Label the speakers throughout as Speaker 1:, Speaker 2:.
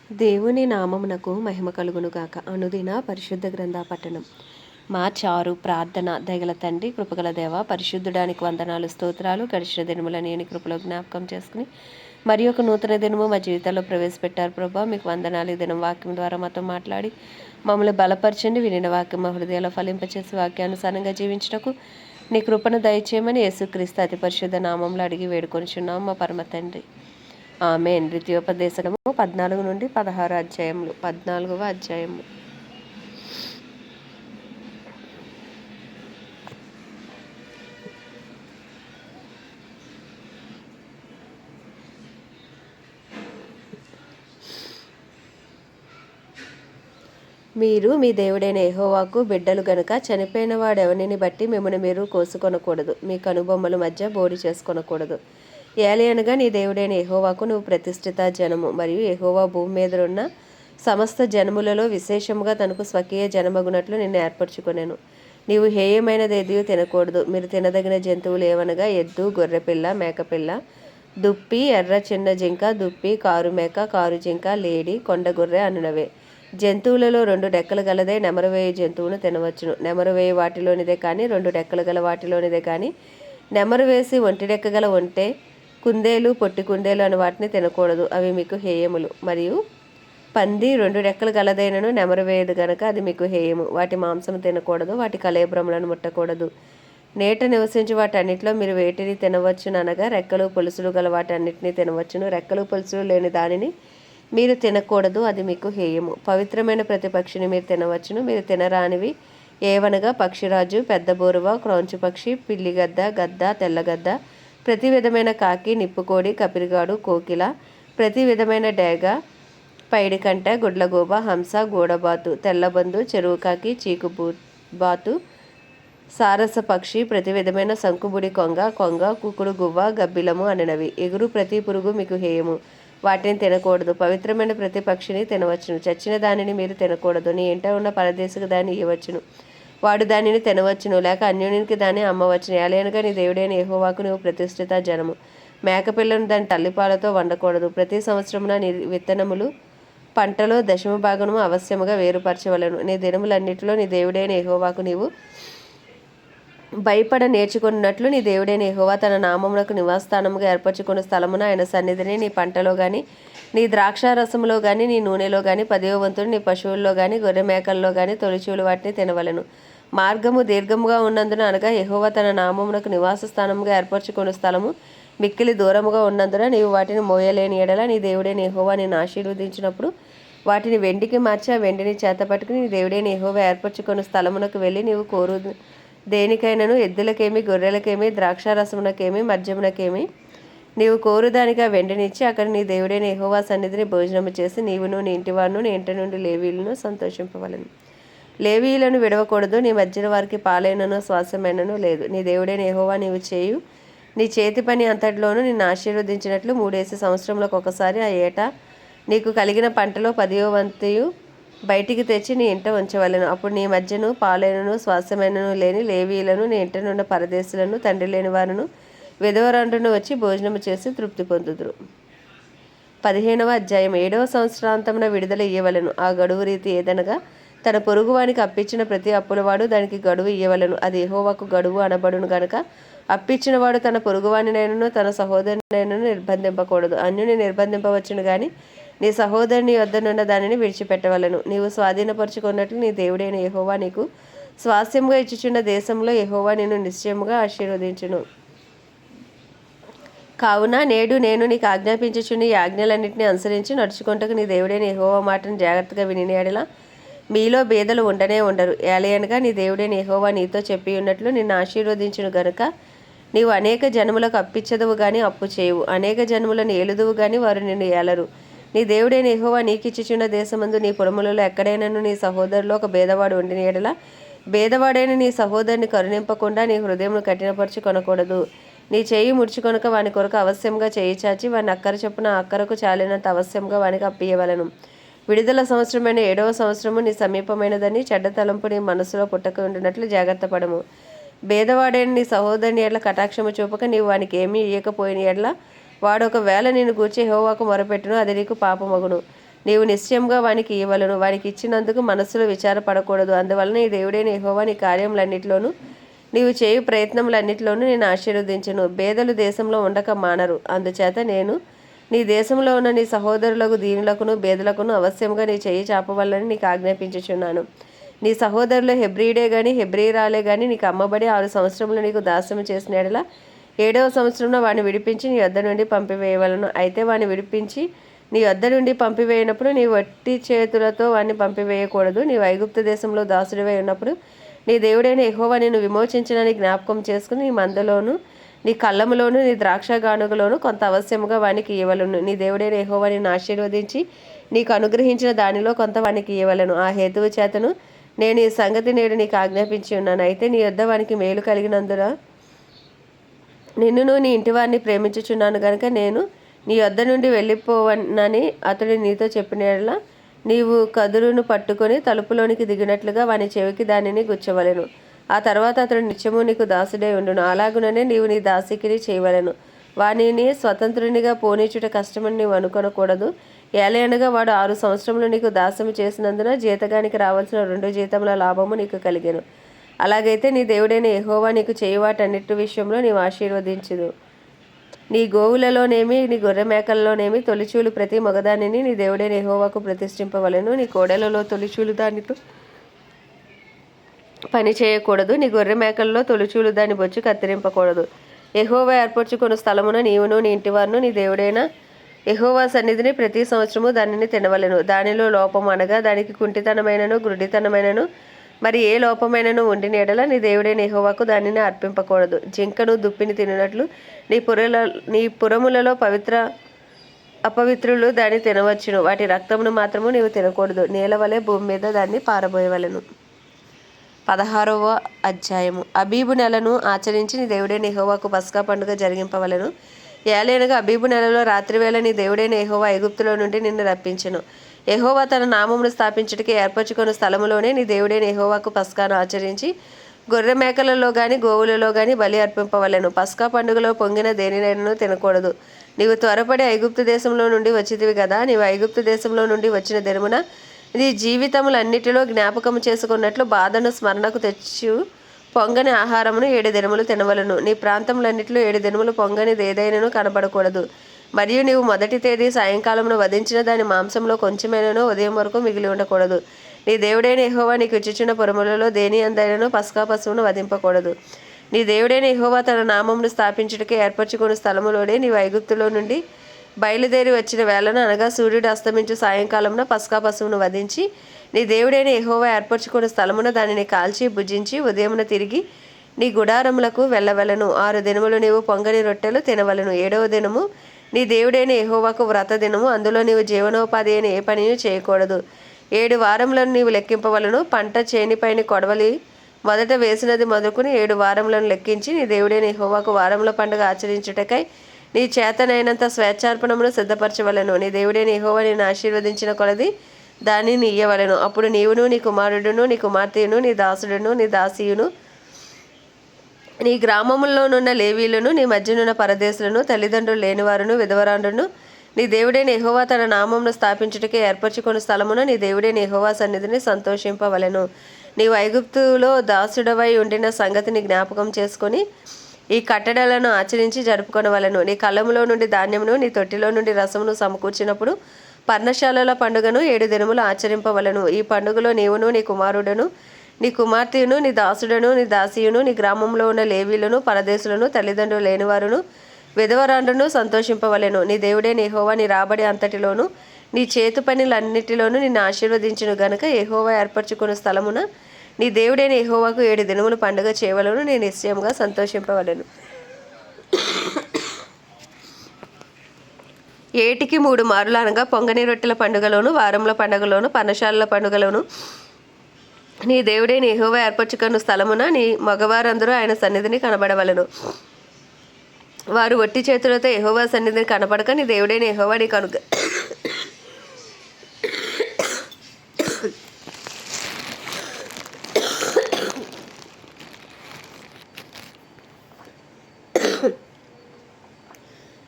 Speaker 1: దేవుని నామమునకు మహిమ కలుగునుగాక. అనుదిన పరిశుద్ధ గ్రంథ పఠనం. మార్చి 6 ప్రార్థన. దయగల తండ్రి, కృపగల దేవ, పరిశుద్ధుడానికి వందనాలు, స్తోత్రాలు. గడిచిన దినముల నేను కృపలో జ్ఞాపకం చేసుకుని మరి ఒక నూతన దినము మా జీవితాల్లో ప్రవేశపెట్టారు ప్రభా. మీకు వందనాలు. ఈ దినం వాక్యం ద్వారా మాతో మాట్లాడి మమ్మల్ని బలపరచండి. వినిన వాక్యం మా హృదయాల్లో ఫలింపచేసి వాక్యానుసారంగా జీవించటకు నీ కృపను దయచేయమని యేసుక్రీస్తు అతి పరిశుద్ధ నామంలో అడిగి వేడుకొనిచున్నాం మా పరమ తండ్రి. ఆమేన్. ద్వితీయోపదేశము 14 నుండి 16 అధ్యాయములు. 14వ అధ్యాయము. మీరు మీ దేవుడైన యెహోవాకు బిడ్డలు గనుక చనిపోయిన వాడెవనిని బట్టి మిమ్మల్ని మీరు కోసుకొనకూడదు, మీ కనుబొమ్మల మధ్య బోడి చేసుకొనకూడదు. ఏలయనగా నీ దేవుడైన యెహోవాకు నువ్వు ప్రతిష్ఠిత జనము, మరియు యెహోవా భూమి మీద ఉన్న సమస్త జనములలో విశేషముగా తనకు స్వకీయ జనమగునట్లు నిన్ను ఏర్పరచుకొనెను. నీవు హేయమైనదేది తినకూడదు. మీరు తినదగిన జంతువులు ఏవనగా ఎద్దు, గొర్రెపిల్ల, మేకపిల్ల, దుప్పి, ఎర్ర చిన్న జింక, దుప్పి, కారు మేక, కారు జింక, లేడి, కొండగొర్రె అనునవే. జంతువులలో 2 రెక్కలు గలదే నెమరువేయు జంతువును తినవచ్చును. నెమరువేయు వాటిలోనిదే కానీ 2 రెక్కలు గల వాటిలోనిదే కానీ నెమరు వేసి ఒంటి రెక్క గల ఒంటె, కుందేలు, పొట్టి కుందేలు అని వాటిని తినకూడదు, అవి మీకు హేయములు. మరియు పంది 2 రెక్కలు గలదైనను నెమరు వేయదు గనక అది మీకు హేయము. వాటి మాంసం తినకూడదు, వాటి కళేబ్రములను ముట్టకూడదు. నేట నివసించి వాటన్నిటిలో మీరు వేటిని తినవచ్చును అనగా రెక్కలు పొలుసులు గల వాటన్నిటిని తినవచ్చును. రెక్కలు పొలుసులు లేని దానిని మీరు తినకూడదు, అది మీకు హేయము. పవిత్రమైన ప్రతి పక్షిని మీరు తినవచ్చును. మీరు తినరానివి ఏవనగా పక్షిరాజు, పెద్ద బోరువ, క్రౌంచు పక్షి, పిల్లిగద్ద, గద్ద, తెల్లగద్ద, ప్రతి విధమైన కాకి, నిప్పుకోడి, కపిరిగాడు, కోకిల, ప్రతి విధమైన డేగ, పైడికంట, గుడ్లగూబ, హంస, గూడబాతు, తెల్లబందు, చెరువుకాకి, చీకుబాతు, సారస పక్షి, ప్రతి విధమైన శంకుబుడి కొంగ, కుకుడు గువ్వ, గబ్బిలము అననవి. ఎగురు ప్రతి పురుగు మీకు హేయము, వాటిని తినకూడదు. పవిత్రమైన ప్రతి పక్షిని తినవచ్చును. చచ్చిన దానిని మీరు తినకూడదు. నీ ఇంట ఉన్న పరదేశకు దాన్ని ఇవ్వచ్చును, వాడు దానిని తినవచ్చును, లేక అన్యోన్యునికి దాన్ని అమ్మవచ్చును. ఏలయనగా నీ దేవుడైన యెహోవాకు నువ్వు ప్రతిష్ఠిత జనము. మేకపిల్లను దాని తల్లిపాలతో వండకూడదు. ప్రతి సంవత్సరమున నీ విత్తనములు పంటలో 10వ భాగము అవశ్యముగా వేరుపరచవలను. నీ దినములన్నిటిలో నీ దేవుడైన యెహోవాకు నీవు భయపడ నేర్చుకున్నట్లు నీ దేవుడైన యెహోవా తన నామమునకు నివాసస్థానముగా ఏర్పరచుకున్న స్థలమున ఆయన సన్నిధిని నీ పంటలో కానీ, నీ ద్రాక్షారసములో కానీ, నీ నూనెలో కానీ 10వ వంతుడు నీ పశువుల్లో కానీ, గొర్రె మేకల్లో కానీ తొలిచూలు వాటిని తినవలను. మార్గము దీర్ఘముగా ఉన్నందున అనగా యెహోవా తన నామమునకు నివాస స్థానముగా ఏర్పరచుకున్న స్థలము మిక్కిలి దూరముగా ఉన్నందున నీవు వాటిని మోయలేని ఎడల నీ దేవుడైన యెహోవా నిన్ను ఆశీర్వదించినప్పుడు వాటిని వెండికి మార్చి ఆ వెండిని చేతపట్టుకుని నీ దేవుడైన యెహోవా ఏర్పరచుకున్న స్థలమునకు వెళ్ళి నీవు కోరు దేనికైనాను, ఎద్దులకేమి, గొర్రెలకేమి, ద్రాక్షారసమునకేమి, మద్యమునకేమి నీవు కోరుదానిగా వెండినిచ్చి అక్కడ నీ దేవుడైన యెహోవా సన్నిధిని భోజనము చేసి నీవును నీ ఇంటివారును నీ ఇంటి నుండి లేవీయులను సంతోషింపవలను. లేవీయులను విడవకూడదు. నీ మధ్యన వారికి పాలైనను స్వాస్యమైనను లేదు. నీ దేవుడైన యెహోవా నీవు చేయు నీ చేతి పని అంతటిలోనూ నిన్ను ఆశీర్వదించినట్లు 3 సంవత్సరములకు ఒకసారి ఆ ఏటా నీకు కలిగిన పంటలో 10వ వంతు బయటికి తెచ్చి నీ ఇంట ఉంచవలను. అప్పుడు నీ మధ్యను పాలైనను స్వాస్యమైనను లేని లేవీయులను, నీ ఇంట నుండి పరదేశులను, తండ్రి లేని వారును, విధవరాండ్రును వచ్చి భోజనము చేసి తృప్తి పొందుదురు. 15వ అధ్యాయం. 7వ సంవత్సరాంతమున విడుదల ఇయ్యవలను. ఆ గడువు రీతి ఏదనగా తన పొరుగువానికి అప్పించిన ప్రతి అప్పులవాడు దానికి గడువు ఇయ్యవలను. అది యెహోవాకు గడువు అనబడును గనుక అప్పించినవాడు తన పొరుగువానినైనను తన సహోదరునైనను నిర్బంధింపకూడదు. అన్యుని నిర్బంధింపవచ్చును గాని నీ సహోదరుని యొద్దనున్న దానిని విడిచిపెట్టవలను. నీవు స్వాధీనపరుచుకున్నట్లు నీ దేవుడైన యెహోవా నీకు స్వాస్థ్యముగా ఇచ్చుచున్న దేశంలో యెహోవా నిన్ను నిశ్చయముగా ఆశీర్వదించును. కావున నేడు నేను నీకు ఆజ్ఞాపించుచున్న ఈ ఆజ్ఞలన్నింటినీ అనుసరించి నడుచుకుంటకు నీ దేవుడైన యెహోవా మాటను జాగ్రత్తగా విని ఎడల మీలో బేదలు ఉండనే ఉండరు. ఏలయనగా నీ దేవుడైన యెహోవా నీతో చెప్పి ఉన్నట్లు నిన్ను ఆశీర్వదించును గనుక నీవు అనేక జనములకు అప్పిచ్చదువు గాని అప్పు చేయవు, అనేక జనములను ఏలుదువు గాని వారు నిన్ను ఏలరు. నీ దేవుడైన యెహోవా నీకిచ్చుచున్న దేశమందు నీ పురములలో ఎక్కడైనాను నీ సహోదరులో ఒక భేదవాడు ఉండిన ఎడల భేదవాడైన నీ సహోదరుని కరుణింపకుండా నీ హృదయమును కఠినపరచు కొనకూడదు. నీ చేయి ముడుచుకొనక వాని కొరకు అవశ్యంగా చేయి చాచి వాని అక్కర చొప్పున అక్కరకు చాలినంత అవశ్యంగా వానికి అప్పియవలను. విడుదల సంవత్సరమైన 7వ సంవత్సరము నీ సమీపమైనదని చెడ్డ తలంపు నీ మనసులో పుట్టక ఉండినట్లు జాగ్రత్త పడము. భేదవాడైన నీ సహోదరుని ఎడల కటాక్షము చూపక నీవు వానికి ఏమీ ఇయ్యకపోయిన ఎడల వాడు ఒకవేళ నిన్ను గూర్చి యెహోవాకు మొరపెట్టును, అది నీకు పాపమగును. నీవు నిశ్చయంగా వానికి ఇవ్వలను. వానికి ఇచ్చినందుకు మనస్సులో విచారపడకూడదు. అందువలన ఈ దేవుడైన యెహోవా నీ కార్యములన్నిటిలోనూ నీవు చేయు ప్రయత్నములన్నిటిలోనూ నేను ఆశీర్వదించును. బేదలు దేశంలో ఉండక మానరు. అందుచేత నేను నీ దేశంలో ఉన్న నీ సహోదరులకు దీనులకును బేదలకును అవశ్యంగా నీ చెయ్యి చాపవల్లని నీకు ఆజ్ఞాపించుచున్నాను. నీ సహోదరులు హెబ్రీడే గాని హెబ్రీరాలే గాని నీకు అమ్మబడి 6 సంవత్సరములు నీకు దాస్యము చేసిన ఎడల 7వ సంవత్సరంలో వాడిని విడిపించి నీ వద్ద నుండి పంపివేయవలను. అయితే వాడిని విడిపించి నీ వద్ద నుండి పంపివేయనప్పుడు నీ వట్టి చేతులతో వాడిని పంపివేయకూడదు. నీవు ఐగుప్తు దేశంలో దాసుడివై ఉన్నప్పుడు నీ దేవుడైన యెహోవా నిన్ను విమోచించడానికి జ్ఞాపకం చేసుకుని నీ మందలోను నీ కళ్ళములోను నీ ద్రాక్ష గానుగలోను కొంత అవశ్యముగా వానికి ఇవ్వలను. నీ దేవుడైన యెహోవా నిన్ను ఆశీర్వదించి నీకు అనుగ్రహించిన దానిలో కొంత వానికి ఇవ్వలను. ఆ హేతువు చేతను నేను ఈ సంగతి నేడు నీకు ఆజ్ఞాపించి ఉన్నాను. అయితే నీ యొద్ద వానికి మేలు కలిగినందున నిన్నును నీ ఇంటి వారిని ప్రేమించుచున్నాను గనుక నేను నీ యొద్ద నుండి వెళ్ళిపోవనని అతడు నీతో చెప్పినట్లా నీవు కదురును పట్టుకొని తలుపులోనికి దిగినట్లుగా వాని చెవికి దానిని గుచ్చవలెను. ఆ తర్వాత అతడు నిత్యము నీకు దాసుడై ఉండును. అలాగుననే నీవు నీ దాసికిని చేయవలెను. వానిని స్వతంత్రునిగా పోనీచుట కష్టమని నీవు అనుకొనకూడదు. ఏలయనగా వాడు 6 సంవత్సరములు నీకు దాస్యము చేసినందున జీతగానికి రావాల్సిన 2 జీతముల లాభము నీకు కలిగెను. అలాగైతే నీ దేవుడైన యెహోవా నీకు చేయు వాటన్నిటి విషయంలో నీవు ఆశీర్వదించుదు. నీ గోవులలోనేమి నీ గొర్రె మేకల్లోనేమి తొలిచూలు ప్రతి మగదానిని నీ దేవుడైన యెహోవాకు ప్రతిష్ఠింపవలెను. నీ కోడెలలో తొలిచూలు దానితో పని చేయకూడదు. నీ గొర్రె మేకల్లో తొలిచూలు దాని బొచ్చు కత్తిరింపకూడదు. యెహోవా ఏర్పరచుకున్న స్థలమున నీవును నీ ఇంటివారును నీ దేవుడైన యెహోవా సన్నిధిని ప్రతి సంవత్సరము దానిని తినవలెను. దానిలో లోపం అనగా దానికి కుంటితనమైనను గ్రుడ్డితనమైనను మరి ఏ లోపమైనను ఉండిన ఎడల నీ దేవుడైన యెహోవాకు దానిని అర్పింపకూడదు. జింకను దుప్పిని తినట్లు నీ పురములలో అపవిత్రులు దాన్ని తినవచ్చును. వాటి రక్తమును మాత్రము నీవు తినకూడదు. నేల వలె భూమి మీద దాన్ని పారబోయవలెను. 16వ అధ్యాయము. అబీబు నెలను ఆచరించి నీ దేవుడైన యెహోవాకు పస్కా పండుగ జరిగింపవలెను. ఏలయనగా అబీబు నెలలో రాత్రివేళ నీ దేవుడైన యెహోవా ఐగుప్తులో నుండి నిన్ను రప్పించెను. యెహోవా తన నామమును స్థాపించుటకి ఏర్పరచుకున్న స్థలములోనే నీ దేవుడైన యెహోవాకు పస్కాను ఆచరించి గొర్రె మేకలలో గాని గోవులలో గాని బలి అర్పింపవలెను. పస్కా పండుగలో పొంగిన దేనినైనను తినకూడదు. నీవు త్వరపడి ఐగుప్తు దేశంలో నుండి వచ్చితివి కదా. నీవు ఐగుప్తు దేశంలో నుండి వచ్చిన దినమున నీ జీవితములన్నిటిలో జ్ఞాపకము చేసుకున్నట్లు బాధను స్మరణకు తెచ్చు పొంగని ఆహారమును 7 దినములు తినవలను. నీ ప్రాంతములన్నిటిలో 7 దినములు పొంగనిది ఏదైనను కనపడకూడదు. మరియు నీవు మొదటి తేదీ సాయంకాలమున వధించిన దాని మాంసంలో కొంచెమైనను ఉదయం వరకు మిగిలి ఉండకూడదు. నీ దేవుడైన యెహోవా నీకు ఇచ్చుచున్న పురములలో దేని అందైనను పస్కా పశువును వధింపకూడదు. నీ దేవుడైన యెహోవా తన నామమును స్థాపించుటకే ఏర్పరచుకున్న స్థలములోనే నీవు ఐగుప్తులో నుండి బయలుదేరి వచ్చిన వేళన అనగా సూర్యుడు అస్తమించు సాయంకాలమున పస్కా పశువును వధించి నీ దేవుడైన యెహోవా ఏర్పరచుకున్న స్థలమున దానిని కాల్చి భుజించి ఉదయమున తిరిగి నీ గుడారములకు వెళ్ళవలను. 6 దినములు నీవు పొంగని రొట్టెలు తినవలను. 7వ దినము నీ దేవుడైన యెహోవాకు వ్రత దినము. అందులో నీవు జీవనోపాధి అయిన ఏ పనియూ చేయకూడదు. 7 వారములను నీవు లెక్కింపవలను. పంట చేనిపైన కొడవలి మొదట వేసినది మొదలుకుని 7 వారములను లెక్కించి నీ దేవుడైన యెహోవాకు వారముల పండుగ ఆచరించుటకై నీ చేతనైనంత స్వేచ్ఛార్పణమును సిద్ధపరచవలను. నీ దేవుడైన యెహోవా నిన్ను ఆశీర్వదించిన కొలది దానిని ఇయ్యవలెను. అప్పుడు నీవును నీ కుమారుడును నీ కుమార్తెయును నీ దాసుడును నీ దాసియును నీ గ్రామముల్లోనున్న లేవీలను నీ మధ్యనున్న పరదేశులను తల్లిదండ్రులు లేనివారును విధవరాండ్రును నీ దేవుడైన యెహోవా తన నామమును స్థాపించుటకే ఏర్పరచుకున్న స్థలమున నీ దేవుడైన యెహోవా సన్నిధిని సంతోషింపవలెను. నీవు ఐగుప్తులో దాసుడవై ఉండిన సంగతిని జ్ఞాపకం చేసుకొని ఈ కట్టడలను ఆచరించి జరుపుకొనవలెను. నీ కళ్ళములో నుండి ధాన్యమును నీ తొట్టిలో నుండి రసమును సమకూర్చినప్పుడు పర్ణశాలల పండుగను 7 దినములు ఆచరింపవలను. ఈ పండుగలో నీవును నీ కుమారుడును నీ కుమార్తెయును నీ దాసుడును నీ దాసియును నీ గ్రామంలో ఉన్న లేవీలను పరదేశులను తల్లిదండ్రులు లేనివారును విధవరాండ్రును సంతోషింపవలెను. నీ దేవుడైన యెహోవా నీ రాబడి అంతటిలోను నీ చేతు పనులన్నిటిలోనూ నిన్ను ఆశీర్వదించును గనుక యెహోవా ఏర్పరచుకున్న స్థలమున నీ దేవుడైన యెహోవాకు 7 దినములు పండుగ చేయవలను. నేను నిశ్చయంగా సంతోషింపవలెను. ఏటికి 3 మారులు అనగా పొంగని రొట్టెల పండుగలోను వారముల పండుగలోను పర్ణశాలల పండుగలోను నీ దేవుడైన యెహోవా ఏర్పరచుకున్న స్థలమున నీ మగవారందరూ ఆయన సన్నిధిని కనబడవలెను. వారు ఒట్టి చేతులతో యెహోవా సన్నిధిని కనపడక నీ దేవుడైన యెహోవా నీకు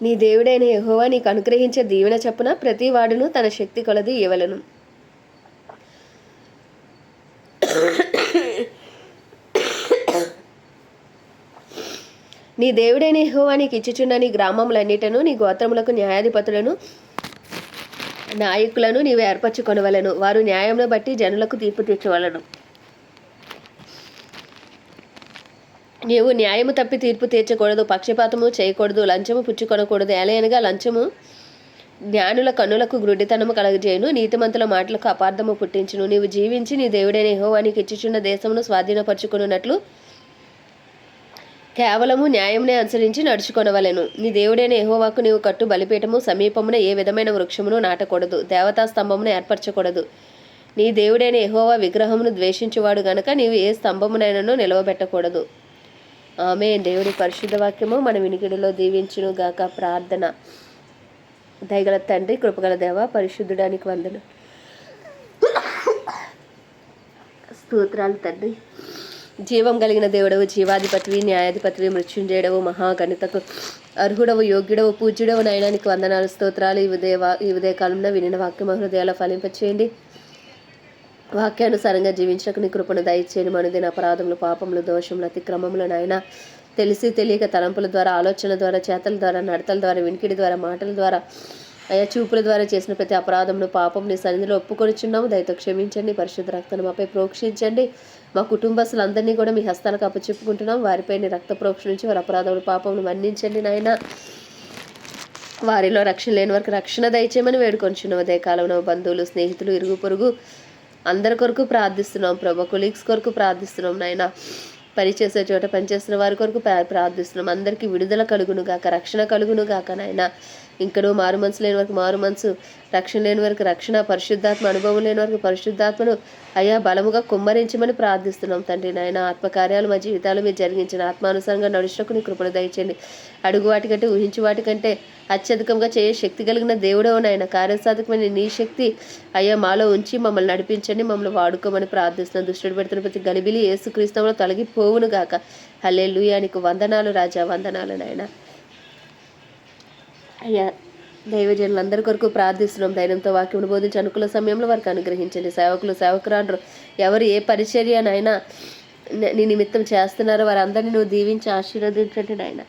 Speaker 1: నీ దేవుడైన యెహోవా నీకు అనుగ్రహించే దీవెన చొప్పున ప్రతి వాడును తన శక్తి కొలది ఇవ్వలను. నీ దేవుడైన యెహోవా నీకు ఇచ్చుచున్న నీ గ్రామములన్నిటను నీ గోత్రములకు న్యాయాధిపతులను నాయకులను నీవు ఏర్పరచుకొనవలెను. వారు న్యాయమును బట్టి జనులకు తీర్పు తీర్చవలను. నీవు న్యాయము తప్పి తీర్పు తీర్చకూడదు, పక్షపాతము చేయకూడదు, లంచము పుచ్చుకొనకూడదు. ఏలయనగా లంచము జ్ఞానుల కన్నులకు గ్రుడ్డితనము కలగజేయును, నీతిమంతుల మాటలకు అపార్థము పుట్టించును. నీవు జీవించి నీ దేవుడైన యెహోవా నీకు ఇచ్చుచున్న దేశమును స్వాధీనపరచుకున్నట్లు కేవలము న్యాయమునే అనుసరించి నడుచుకొనవలెను. నీ దేవుడైన యెహోవాకు నీవు కట్టు బలిపీఠము సమీపమున ఏ విధమైన వృక్షమును నాటకూడదు, దేవతా స్తంభమును ఏర్పరచకూడదు. నీ దేవుడైన యెహోవా విగ్రహమును ద్వేషించువాడు గనక నీవు ఏ స్తంభమునైనను నిలవబెట్టకూడదు. ఆమె దేవుడి పరిశుద్ధ వాక్యము మన వినికిడిలో దీవించును గాక. ప్రార్థన. దయగల తండ్రి, కృపగల దేవ, పరిశుద్ధుడానికి వందన స్తోత్రాలు తండ్రి. జీవం కలిగిన దేవుడవు, జీవాధిపతివి, న్యాయాధిపతివి, మృత్యుంజయుడవు, మహాగణితకు అర్హుడవు, యోగ్యుడవు, పూజ్యుడవు, నయనానికి వందనాలు, స్తోత్రాలు. ఈ ఉదయ కాలంలో వినిన వాక్యం హృదయాల ఫలింపచేయండి. వాక్యానుసారంగా జీవించక నీ కృపను దయచేయండి. మనుదిన అపరాధములు, పాపములు, దోషములు, అతిక్రమములు నాయన తెలిసి తెలియక తలంపుల ద్వారా, ఆలోచనల ద్వారా, చేతల ద్వారా, నడతల ద్వారా, వినికిడి ద్వారా, మాటల ద్వారా, అయా చూపుల ద్వారా చేసిన ప్రతి అపరాధమును, పాపం నీ సన్నిధిలో ఒప్పుకొనిచున్నాము. దయతో క్షమించండి. పరిశుద్ధ రక్తాన్ని మాపై ప్రోక్షించండి. మా కుటుంబస్తులందరినీ కూడా మీ హస్తాలకు అప్పచెప్పుకుంటున్నాం. వారిపై నీ రక్త ప్రోక్షించి వారి అపరాధములు, పాపములు మన్నించండి నాయన. వారిలో రక్షణ లేని వారికి రక్షణ దయచేయమని వేడుకొంచున్నాం. అదే కాలంలో బంధువులు, స్నేహితులు, ఇరుగు పొరుగు అందరి కొరకు ప్రార్థిస్తున్నాం ప్రభా. కొలీగ్స్ కొరకు ప్రార్థిస్తున్నాం నాయన. పనిచేసే చోట పనిచేస్తున్న వారి కొరకు ప్రార్థిస్తున్నాం. అందరికీ విడుదల కలుగును గాక, రక్షణ కలుగును గాక నాయన. ఇంకనూ మారు మనసు లేని వరకు మారు మనసు, రక్షణ లేని వరకు రక్షణ, పరిశుద్ధాత్మ అనుభవం లేని వరకు పరిశుద్ధాత్మను అయ్యా బలముగా కుమ్మరించమని ప్రార్థిస్తున్నాం తండ్రి నాయన. ఆత్మకార్యాలు మా జీవితాలు మీరు జరిగించిన ఆత్మానుసారంగా నడుచుటకు నీ కృపను దయచేయండి. అడుగు వాటికంటే ఊహించు వాటికంటే అత్యధికంగా చేయ శక్తి కలిగిన దేవుడవు నాయన. కార్యసాధకమైన నీ శక్తి అయ్యా మాలో ఉంచి మమ్మల్ని నడిపించండి, మమ్మల్ని వాడుకోమని ప్రార్థిస్తున్నాం. దుష్టుడు పెడుతున్న ప్రతి గలిబిలి యేసుక్రీస్తులో తొలగిపోవును గాక. హల్లెలూయా. నీకు వందనాలు రాజా, వందనాలు నాయన. అయ్యా దైవజనులందరి కొరకు ప్రార్థిస్తున్నాం. ధైర్యంతో వాక్యమును బోధించి అనుకూల సమయంలో వారికి అనుగ్రహించండి. సేవకులు, సేవకురాండ్రు ఎవరు ఏ పరిచర్యనైనా నీ నిమిత్తం చేస్తున్నారో వారందరినీ నువ్వు దీవించి ఆశీర్వదించండి నాయన.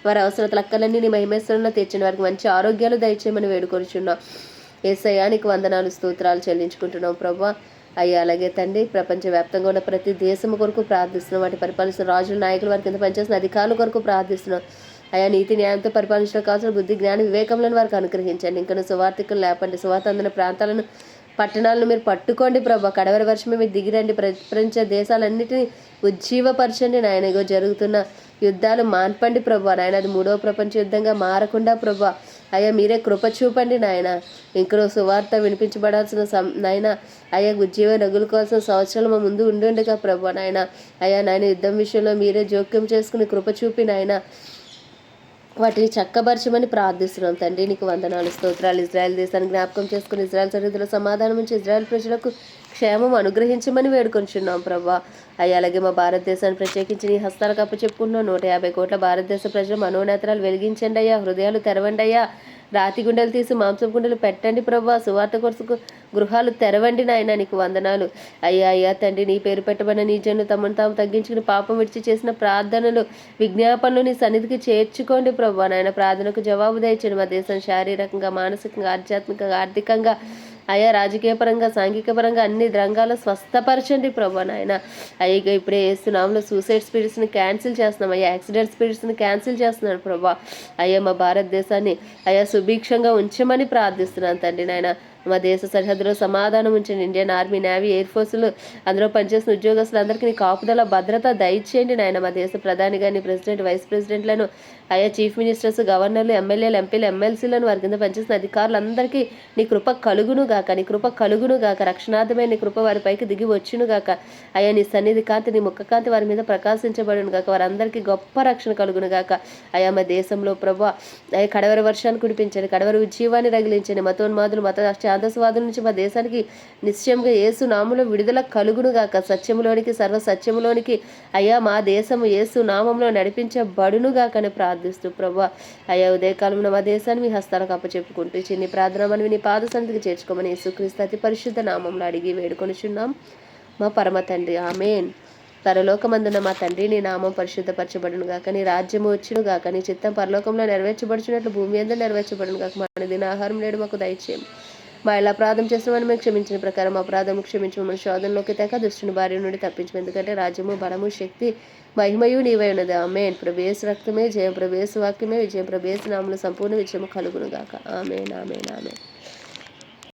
Speaker 1: వారి అవసరతలు అక్కలన్నీ నీ మహిమేశ్వరంలో తీర్చండి. వారికి మంచి ఆరోగ్యాలు దయచేయమని వేడుకొనిచున్నాం. యేసయ్యా నీకు వందనాలు, స్తోత్రాలు చెల్లించుకుంటున్నాం ప్రభా. అయ్యా అలాగే తండ్రి, ప్రపంచవ్యాప్తంగా ఉన్న ప్రతి దేశం కొరకు ప్రార్థిస్తున్నాం. వాటి పరిపాలిస్తున్న రాజుల నాయకులు, వారి కింద పనిచేసిన అధికారుల కొరకు ప్రార్థిస్తున్నాం. అయా నీతి న్యాయంతో పరిపాలించడం కావాల్సిన బుద్ధి, జ్ఞాన, వివేకములను వారికి అనుగ్రహించండి. ఇంకా సువార్థికులు లేపండి. సువార్త అందిన ప్రాంతాలను, పట్టణాలను మీరు పట్టుకోండి ప్రభా. కడవరి వర్షమే మీరు దిగిరండి. ప్రపంచ దేశాలన్నిటినీ ఉజ్జీవపరచండి నాయన. ఇగో జరుగుతున్న యుద్ధాలు మాన్పండి ప్రభా నాయన. అది 3వ ప్రపంచ యుద్ధంగా మారకుండా ప్రభా అయ్యా మీరే కృప చూపండి నాయన. ఇంకనో సువార్త వినిపించబడాల్సిన నాయన అయ్యా ఉజ్జీవ రగులుకోవాల్సిన సంవత్సరాలు మా ముందు ఉండుండగా ప్రభా నాయన. అయ్యా నాయన యుద్ధం విషయంలో మీరే జోక్యం చేసుకుని కృప చూపి నాయన వాటిని చక్కబరచమని ప్రార్థిస్తున్నాం తండ్రి. నీకు వందనాలు, స్తోత్రాలు. ఇజ్రాయెల్ దేశాన్ని జ్ఞాపకం చేసుకుని ఇజ్రాయెల్ సరిహద్దుల సమాధానం నుంచి ఇజ్రాయెల్ ప్రజలకు క్షేమం అనుగ్రహించమని వేడుకొంచున్నాం ప్రభా. అయ్యా అలాగే మా భారతదేశాన్ని ప్రత్యేకించి నీ హస్తాలకు అప్పచెప్పుకున్నాం. 150 కోట్ల భారతదేశ ప్రజల మనోనేత్రాలు వెలిగించండి అయ్యా. హృదయాలు తెరవండి అయ్యా. రాతి గుండెలు తీసి మాంసం గుండెలు పెట్టండి ప్రభా. సువార్త కొరకు గృహాలు తెరవండి నాయన. నీకు వందనాలు అయ్యా. అయ్యా తండ్రి, నీ పేరు పెట్టబడిన నీ జనులు తమను తాము తగ్గించుకుని పాపం విడిచి చేసిన ప్రార్థనలు, విజ్ఞాపనలు నీ సన్నిధికి చేర్చుకోండి ప్రభా నాయన. ప్రార్థనకు జవాబు దయచండి. మా దేశం శారీరకంగా, మానసికంగా, ఆధ్యాత్మికంగా, ఆర్థికంగా, అయ్యా రాజకీయ పరంగా, సాంఘిక పరంగా అన్ని రంగాల్లో స్వస్థపరచండి ప్రభా నాయన. అయ్యా ఇప్పుడే వేస్తున్నాంలో సూసైడ్ స్పిరిట్స్ని క్యాన్సిల్ చేస్తున్నాం అయ్యా. యాక్సిడెంట్ స్పిరిట్స్ని క్యాన్సిల్ చేస్తున్నాను ప్రభా. అయ్యా మా భారతదేశాన్ని అయ్యా సుభిక్షంగా ఉంచమని ప్రార్థిస్తున్నాను తండ్రి నాయన. మా దేశ సరిహద్దులో సమాధానం ఉంచండి. ఇండియన్ ఆర్మీ, నేవీ, ఎయిర్ ఫోర్సులు అందులో పనిచేసిన ఉద్యోగస్తులందరికీ నీ కాపుదల, భద్రత దయచేయండి నాయన. మా దేశ ప్రధాని గారిని, ప్రెసిడెంట్, వైస్ ప్రెసిడెంట్లను, అయ్యా చీఫ్ మినిస్టర్స్, గవర్నర్లు, ఎమ్మెల్యేలు, ఎంపీలు, ఎమ్మెల్సీలను, వారి కింద పనిచేసిన అధికారులందరికీ నీ కృప కలుగును గాక. గాక, నీ కృప కలుగును గాక, రక్షణార్థమైన నీ కృప వారి పైకి దిగి వచ్చును గాక. అయ్యా నీ సన్నిధి కాంతి, నీ ముఖ కాంతి వారి మీద ప్రకాశించబడును గాక, వారందరికీ గొప్ప రక్షణ కలుగును గాక. అయా మా దేశంలో ప్రభు అయ్యా కడవరి వర్షాన్ని కురిపించండి, కడవరి ఉజ్జీవాన్ని రగిలించండి, మతోన్మాదులు మత ఛాందస్వాదుల నుంచి మా దేశానికి నిశ్చయంగా యేసు నామములో విడుదల కలుగును గాక, సత్యములోనికి సర్వ సత్యములోనికి అయ్యా మా దేశము యేసు నామంలో నడిపించబడును గాకని ప్రార్థిస్తూ ప్రభు అయ్యా ఉదయకాలంలో మా దేశాన్ని మీ హస్తాలకు అప్పచెప్పుకుంటూ చిన్ని ప్రార్థనమని నీ పాద సన్నిధికి చేర్చుకోమని యేసుక్రీస్తు అతి పరిశుద్ధ నామంలో అడిగి వేడుకొనిచున్నాం మా పరమ తండ్రి, ఆమేన్. పరలోకమందున మా తండ్రి, నీ నామం పరిశుద్ధపరచబడును గాక, నీ రాజ్యము వచ్చును గాక, నీ చిత్తం పరలోకంలో నెరవేర్చబడుచున్నట్లు భూమి అందరూ నెరవేర్చబడును గాక. మన దిన ఆహారం నేడు మాకు దయచేయం, మా ఎలా అపరాధం చేస్తున్నామని మేము క్షమించిన ప్రకారం అపరాధం క్షమించమని, శోధనలోకి తెక దుష్టుని భార్య నుండి తప్పించము, ఎందుకంటే రాజ్యము బలము శక్తి మహిమయు నీవై ఉన్నది. ఆమేన్. ప్రభు రక్తమే జయం, ప్రభు వాక్యమే విజయం, ప్రభు నామములో సంపూర్ణ విజయము కలుగును గాక. ఆమేన్, ఆమేన్, ఆమేన్.